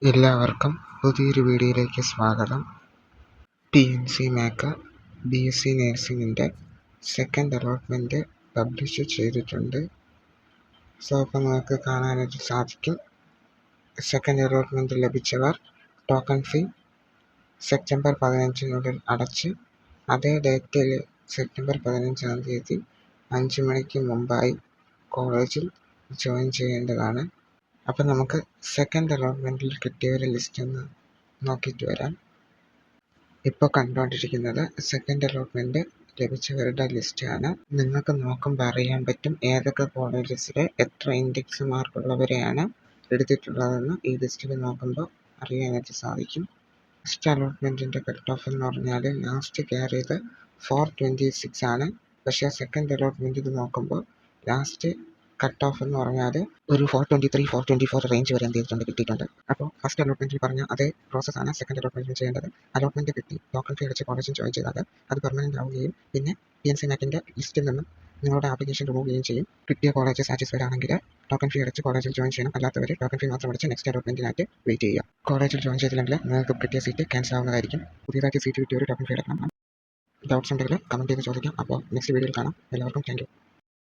എല്ലാവർക്കും പുതിയൊരു വീഡിയോയിലേക്ക് സ്വാഗതം. PNC മേക്കർ BSc നേഴ്സിംഗിൻ്റെ സെക്കൻഡ് അലോട്ട്മെൻറ്റ് പബ്ലിഷ് ചെയ്തിട്ടുണ്ട്. സോ അപ്പോൾ നിങ്ങൾക്ക് കാണാനായിട്ട് സാധിക്കും. സെക്കൻഡ് അലോട്ട്മെൻറ്റ് ലഭിച്ചവർ ടോക്കൺ ഫീ സെപ്റ്റംബർ 15 അടച്ച് അതേ ഡേറ്റിൽ സെപ്റ്റംബർ 15 5 മണിക്ക് മുമ്പായി കോളേജിൽ ജോയിൻ ചെയ്യേണ്ടതാണ്. അപ്പം നമുക്ക് സെക്കൻഡ് അലോട്ട്മെൻറ്റിൽ കിട്ടിയവരുടെ ലിസ്റ്റ് ഒന്ന് നോക്കിയിട്ട് വരാം. ഇപ്പോൾ കണ്ടുകൊണ്ടിരിക്കുന്നത് സെക്കൻഡ് അലോട്ട്മെൻറ്റ് ലഭിച്ചവരുടെ ലിസ്റ്റാണ്. നിങ്ങൾക്ക് നോക്കുമ്പോൾ അറിയാൻ പറ്റും ഏതൊക്കെ കോളേജസിൽ എത്ര ഇൻഡെക്സ് മാർക്കുള്ളവരെയാണ് എടുത്തിട്ടുള്ളതെന്ന് ഈ ലിസ്റ്റിൽ നോക്കുമ്പോൾ അറിയാനായിട്ട് സാധിക്കും. ഫസ്റ്റ് അലോട്ട്മെൻറ്റിൻ്റെ കട്ട് ഓഫ് എന്ന് പറഞ്ഞാൽ ലാസ്റ്റ് കയറിയത് 426 ആണ്. പക്ഷേ സെക്കൻഡ് അലോട്ട്മെൻറ്റ് ഇത് നോക്കുമ്പോൾ ലാസ്റ്റ് കട്ട് ഓഫ് എന്ന് പറഞ്ഞാൽ ഒരു 423, 424 റേഞ്ച് വരെ എന്ത് ചെയ്തിട്ടുണ്ട്, കിട്ടിയിട്ടുണ്ട്. അപ്പോൾ ഫസ്റ്റ് അലോട്ട്മെൻറ്റിൽ പറഞ്ഞ അതേ പ്രോസസ്സാണ് സെക്കൻഡ് അലോട്ട്മെൻറ്റിൽ ചെയ്യേണ്ടത്. അലോട്ട്മെൻറ്റ് കിട്ടി ടോക്കൺ ഫീ അടച്ച് കോളേജിൽ ജോയിൻ ചെയ്താൽ അത് പെർമനൻ്റ് ആവുകയും പിന്നെ PNC മേക്കിൻ്റെ ലിസ്റ്റിൽ നിന്നും നിങ്ങളുടെ ആപ്ലിക്കേഷൻ റിമൂവ് ചെയ്യുകയും ചെയ്യും. കിട്ടിയ കോളേജ് സാറ്റിസ്ഫൈഡ് ആണെങ്കിൽ ടോക്കൺ ഫീ അടച്ച് കോളേജിൽ ജോയിൻ ചെയ്യണം. അല്ലാത്തവർ ടോക്കൺ ഫീ മാത്രം അടച്ച് നെക്സ്റ്റ് അലോട്ട്മെൻറ്റിനായിട്ട് വെയിറ്റ് ചെയ്യുക. കോളേജിൽ ജോയിൻ ചെയ്തില്ലെങ്കിൽ നിങ്ങൾക്ക് കിട്ടിയ സീറ്റ് ക്യാൻസൽ ആവുന്നതായിരിക്കും. പുതിയതായിട്ട് സീറ്റ് കിട്ടിയവർ ടോക്കൺ ഫീ അടക്കണം. ഡൗട്ട്സ് ഉണ്ടെങ്കിൽ കമൻറ്റ് ചെയ്ത് ചോദിക്കാം. അപ്പോൾ നെക്സ്റ്റ് വീഡിയോയിൽ കാണാം. എല്ലാവർക്കും താങ്ക് യു.